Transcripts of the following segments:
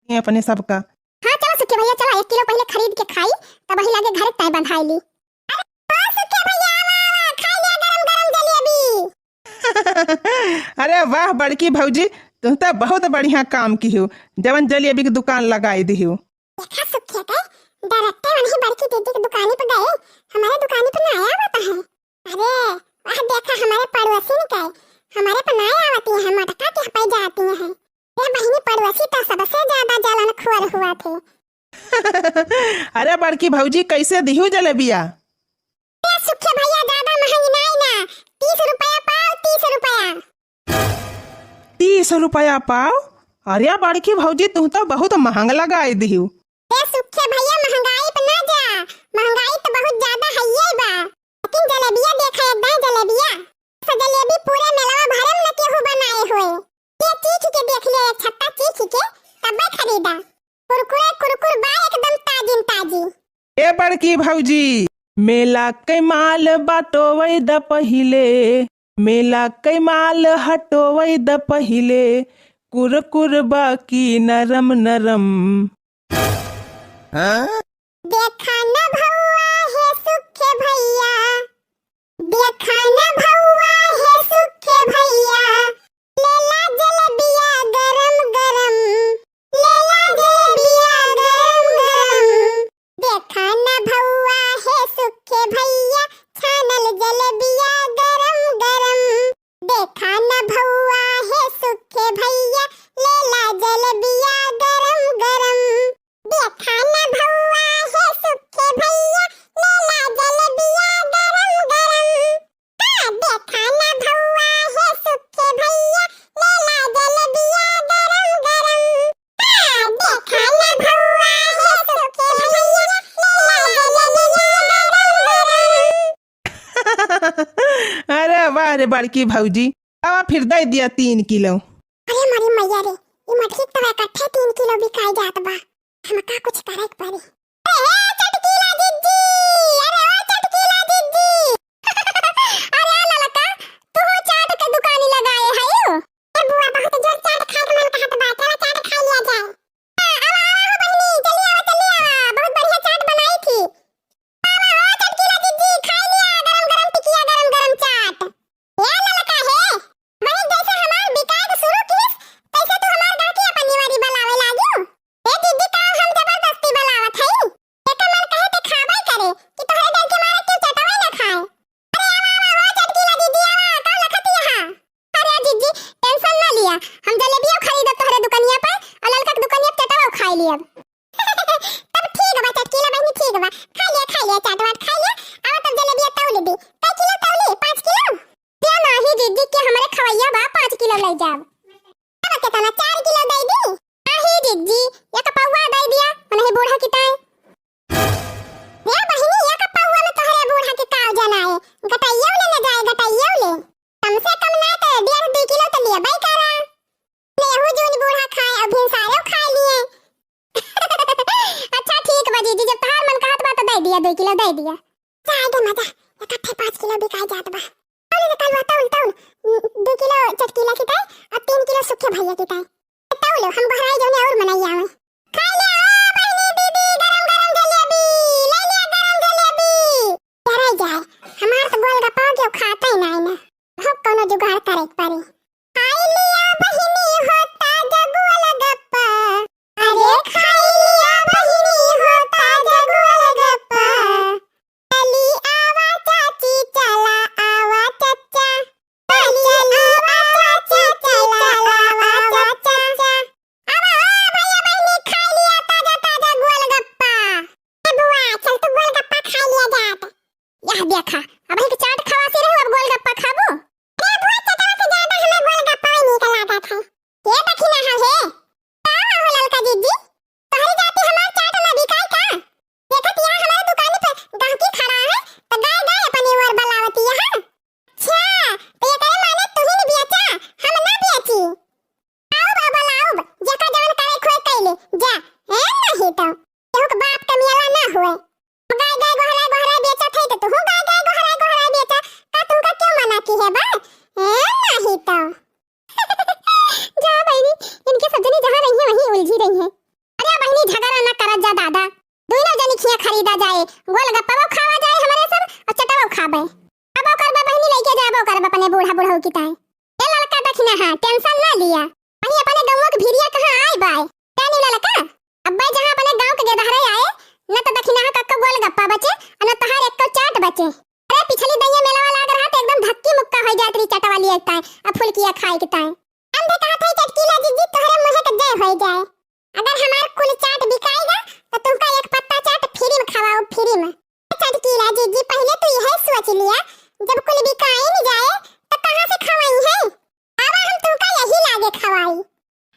ये अपने सबका। हाँ चलो सुखे भैया चलो 1 किलो पहले खरीद के खाई तब वही लागे घर तय बंधाई ली। अरे सुखे भैया आवा खा लिया गरम गरम जलेबी। अरे वाह बड़की भौजी, तुम तो बहुत बढ़िया काम की हो, जवन जलेबी की दुकान लगाई दी हो। देखा सुखे के डायरेक्टर वही बड़की दीदी की दुकान पे गए, हमारे दुकान पे ना आया होता है। अरे वह देखा हमारे पड़ोसी ने कहे हमारे पे ना आवती है, मटका के पे जाती है। ये बहिनी पड़ोसी तो सबसे ज्यादा जलन खुआर हुआ थे। अरे बड़की भौजी कैसे दिहू जलेबिया? सुखे भैया ज्यादा महंगी नहीं ना, 30 रुपया पाव, 30 रुपया। 30 रुपया पाव? अरे बड़की भौजी तुम तो बहुत महंग लगाई दिहू। सुखे भैया महंगाई पे ना जा, महंगाई तो बहुत ज्यादा है ये बा, लेकिन जलेबिया देखा एकदम जलेबिया जलेबी पूरे मेला भरे में केहू बनाए हुए। ये चीख के देख ले, छत्ता चीख के तब खरीदा। कुरकुरे कुरकुर बा एकदम ताजी ताजी। ए बड़की भौजी, मेला के माल बाटोवै द पहिले, मेला के माल हटोवै द पहिले, कुरकुर बाकी नरम नरम। हाँ? देखा न भौआ है सुखे भैया, देखा न भौआ है सुखे भैया, लेला जलेबिया गरम गरम, लेला जलेबिया गरम गरम। देखा न भौआ है सुखे भैया, छानल जलेबिया गरम गरम। देखा न भौआ है सुखे भैया, लेला जलेबिया गरम गरम। देखा न भौआ है सुखे भैया, लेला जलेबिया गरम गरम। हाँ देखा न भौआ है सुखे भैया, लेला जलेबिया गरम गरम। हाँ देखा न भौआ है सुखे भैया, लेला जलेबिया गरम गरम। अरे वाह रे बड़की भौजी, अब फिर दे दिया 3 किलो। अरे मरी मैया रे, ये मटकी तो इकट्ठे 3 किलो बिकाई जात बा, हमका कुछ करे के पड़ी। अरे चटकीला दीदी, अरे ओ चटकीला दीदी। अरे ललका तू चाट के दुकानी लगाए है यो? ए बुआ बहुत जोर चाट खाए के मन कहत बा, चला चाट खा लिया जाए। आवा आवा बहिनी, चली आवा बहुत बढ़िया चाट बनाई थी। आवा ओ चटकीला दीदी खा लिया गरम गरम टिकिया गरम गरम चाट। ये ललका है वही जैसे हमार बिकाए शुरू की तैसे तू हमार गांव की अपनी वारी बनावे लागियो। ए दीदी का हम जबरदस्ती बनावत हई, एका मन कहे ते खाबे करे कि तोहरे डर के मारे तू चटवे ना खाए। अरे आवा आवा हो चटकीला दीदी आवा का लखत यहां। अरे दीदी टेंशन ना लिया, हम जलेबिया खरीदब तोहरे दुकानिया पर और ललका के दुकानिया पे चटवा खाई लियब। तब ठीक बा चटकीला बहनी, ठीक बा खा लिया चाटवाट खा लिया। आवा तब जलेबिया तौल दी, कै किलो तौली? 5 किलो दिया नाही दीदी के हमरे खवैया बा 5 किलो ले जाब। अब के तना 4 किलो दे दी। आही दीदी या का पौवा दे दिया, नहीं बूढ़ा की ताई। ये बहिनी या का पौवा में तोहरे बूढ़ा के काव जनाए, गटाइयो ले न जाए गटाइयो ले। कम से कम ना तो 1.5 किलो तो लिया भाई करा। ने यहू जोन बूढ़ा खाए अब सारे खा लिए। अच्छा ठीक बा दीदी, जब तोहार मन कहत बा तो दे दिया 2 किलो दे दिया। चाय दे मजा, इकट्ठे 5 किलो बिकाई जात बा। तौल निकलवा तौल 2 किलो चटकीला की ताई और 3 किलो सुखे भैया की ताई। तौल हम बहराई जौने और मनाई आवे। खा ले ओ बहिनी दीदी गरम गरम जलेबी, ले लिया गरम जलेबी। डराई जाए हमार तो गोलगप्पा के खाता ही नहीं ना, हो कोनो जुगाड़ करे के पड़ी। खाई लिया बहिनी होता जग गोलगप्पा, अरे खाई लिया बहिनी होता जग गोलगप्पा। चली आवा चाची चला आवा चचा, चली आवा चाची चला आवा चचा। आवा ओ भैया बहनी खा लिया ताजा ताजा गोलगप्पा। ए बुआ चल तू गोलगप्पा खा लिया जात। यह देखा अब एक चाट खवा से रहू, अब गोलगप्पा खाबो। ए बुआ चटवा से ज्यादा हमें गोलगप्पा ही नीक लागत है। ये दखिना है का हो ललका दीदी, तोहरी जाती हमार चाट ना बिकाई का? देखत यहाँ हमारे दुकान पे गाहकी खड़ा है तो गाय गाय अपनी ओर बलावती यहाँ। अच्छा तो ये करे माने तू ही नहीं बेचा, हम ना बेची। आओ बाबा लाओ जका जवन करे खोए कैले जा, है नहीं तो केहू के बाप के मिला ना हुए। गाय गाय गोहरा गोहरा बेचत है तो तू गाय गाय गोहरा खरीदा जाए, गोलगप्पा वो खावा जाए हमारे सब और चटावा खाबे। अब करबा बहनी लेके जाबो करबा अपने बूढ़ा बूढ़ा की ताए। ए लड़का दखना हां टेंशन ना लिया। वही अपने गांव के भिरिया कहां आए बाय। तानी लड़का अब भाई जहां अपने गांव के गेदहरे आए न तो दखना हां कक्का गोलगप्पा बचे और न तहार एक तो चाट बचे। अरे पिछली दैया मेला वाला अगर हाथ एकदम धक्की मुक्का हो जात री चटवा लिए ताए अब फुलकिया खाए के ताए। अंधे कहा था चटकीला जीजी तोहरे मुंह के जय हो जाए। अगर हमार कुल चाट बिकाएगा तो तुमका एक पत्ता चाट फ्री में खवाओ फ्री में। चटकीला जीजी पहले तो यह सोच लिया जब कुल बिकाई नहीं जाए तो कहां से खवाई है। अब हम तुमका यही लागे खवाई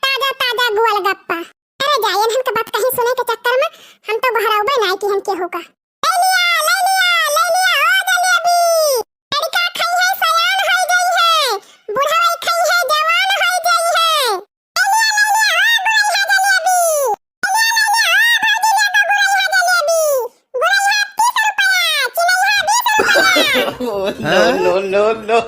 ताजा ताजा गोलगप्पा। अरे जायन हम के बात कहीं सुने के चक्कर में हम तो घरौबे नहीं कि हम के होगा। ले लिया ओ जलेबी। लड़का खाई है सयान हो गई है, बुढ़ाई खाई है जवान हो गई है। ले लिया ओ बुढ़ई है जलेबी। बुढ़ई है 30 रुपया, चिलई है 20 रुपया। no, no, no, no.